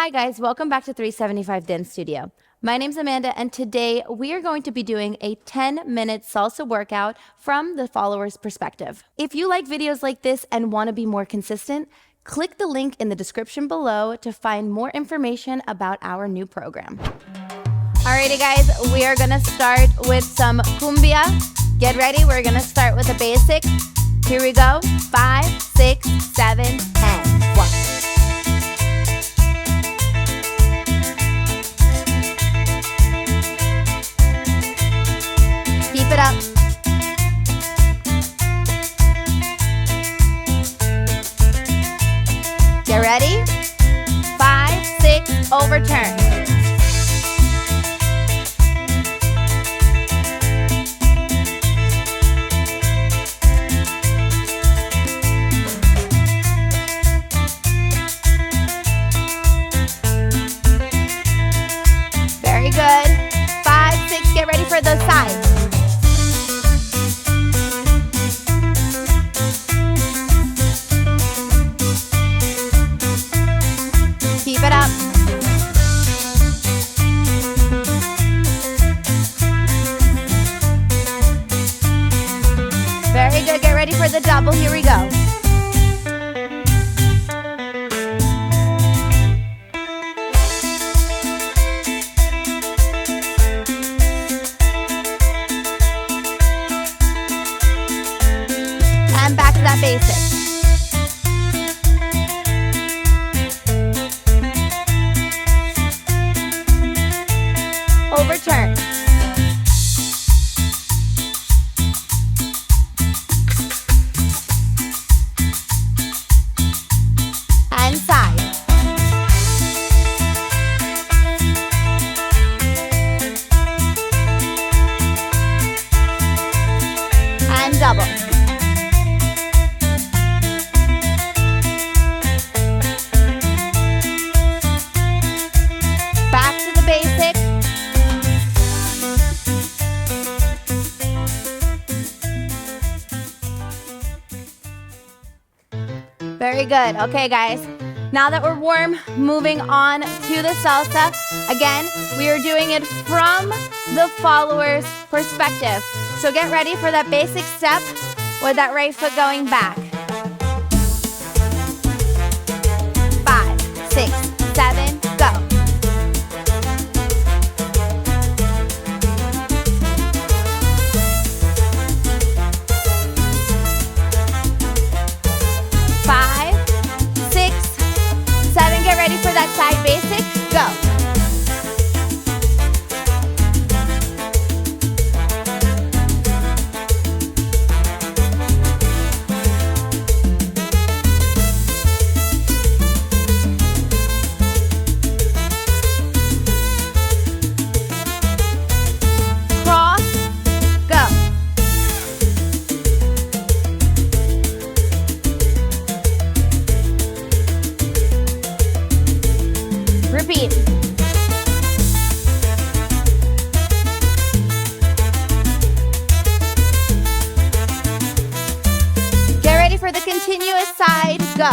Hi guys, welcome back to 375 Dance Studio. My name's Amanda and today we are going to be doing a 10-minute salsa workout from the follower's perspective. If you like videos like this and want to be more consistent, click the link in the description below to find more information about our new program. Alrighty guys, we are gonna start with some cumbia. Get ready, we're gonna start with the basic. Here we go, 5, 6, 7, and 1. Keep it up. Get ready? 5, 6, overturn. Very good. 5, 6, get ready for the side. Keep it up. Very good. Get ready for the double. Here we go. And back to that basic. Overturn. And side. And double. Back to the basic. Very good. Okay, guys. Now that we're warm, moving on to the salsa. Again, we are doing it from the follower's perspective. So get ready for that basic step with that right foot going back. 5, 6, 7, go. Get ready for that side basic, go. Cross, go. Repeat. Get ready for the continuous side, go.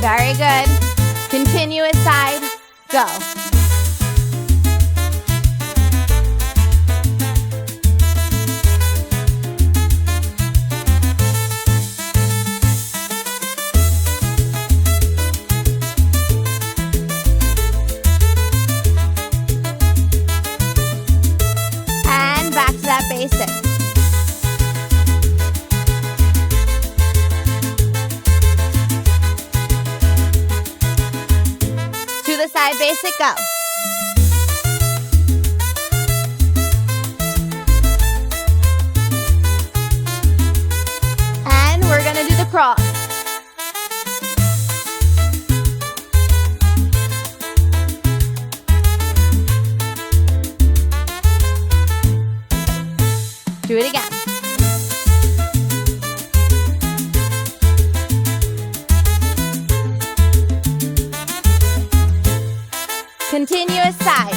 Very good. Continuous side, go. And back to that basic. To the side basic, go. And we're gonna do the cross. Do it again. Continuous side.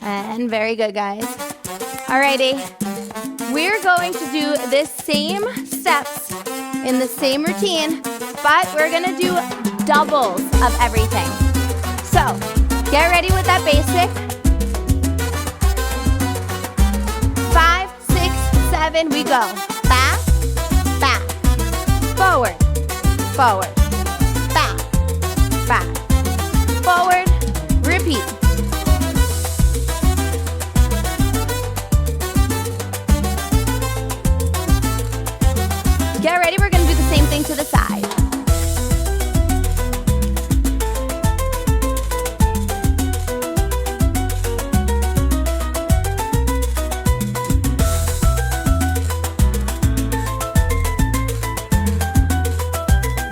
And very good, guys. Alrighty, we're going to do this same steps in the same routine, but we're gonna do doubles of everything. So, get ready with that basic. 5, 6, 7, we go. Back, back, forward, forward, back, back, forward, repeat. Get ready, we're gonna do the same thing to the side.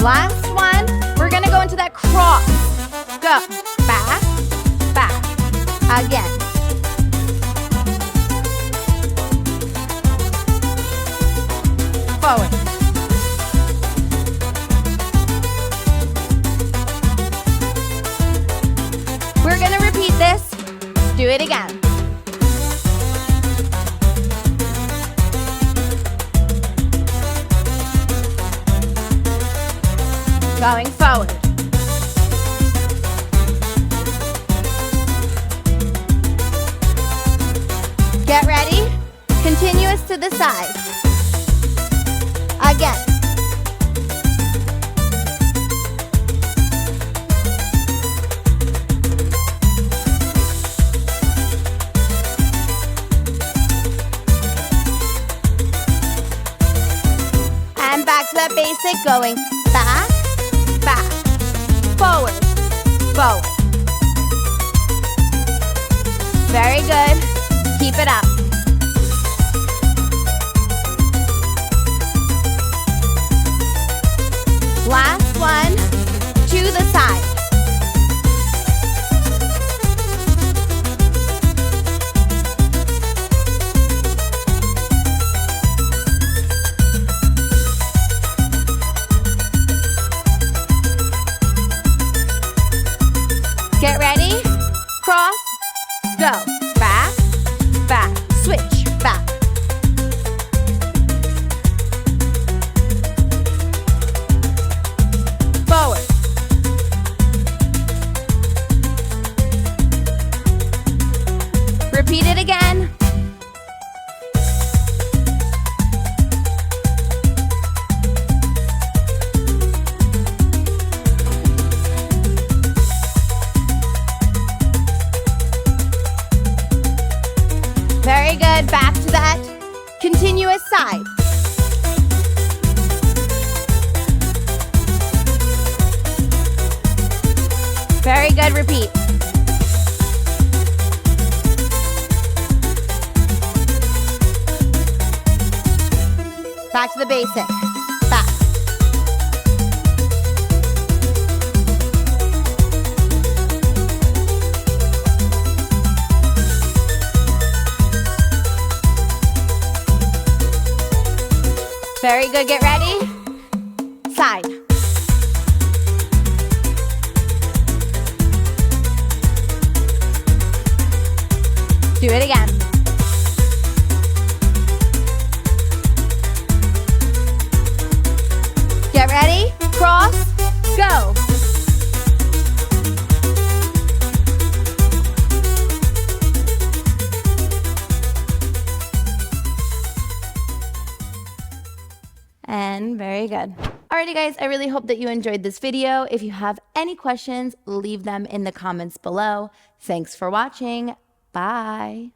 Last one, we're gonna go into that cross. Go, back, back, again. Forward. We're gonna repeat this. Do it again. Going forward. Get ready. Continuous to the side. Again. And back to that basic, going back, back, forward, forward. Very good. Keep it up. Last one, to the side. Get ready, cross, go, back, back, switch, back. Forward. Repeat it again. Very good, back to that continuous side. Very good, repeat. Back to the basic, back. Very good, get ready. Side. Do it again. Get ready, cross, go. And very good. Alrighty guys, I really hope that you enjoyed this video. If you have any questions, leave them in the comments below. Thanks for watching. Bye.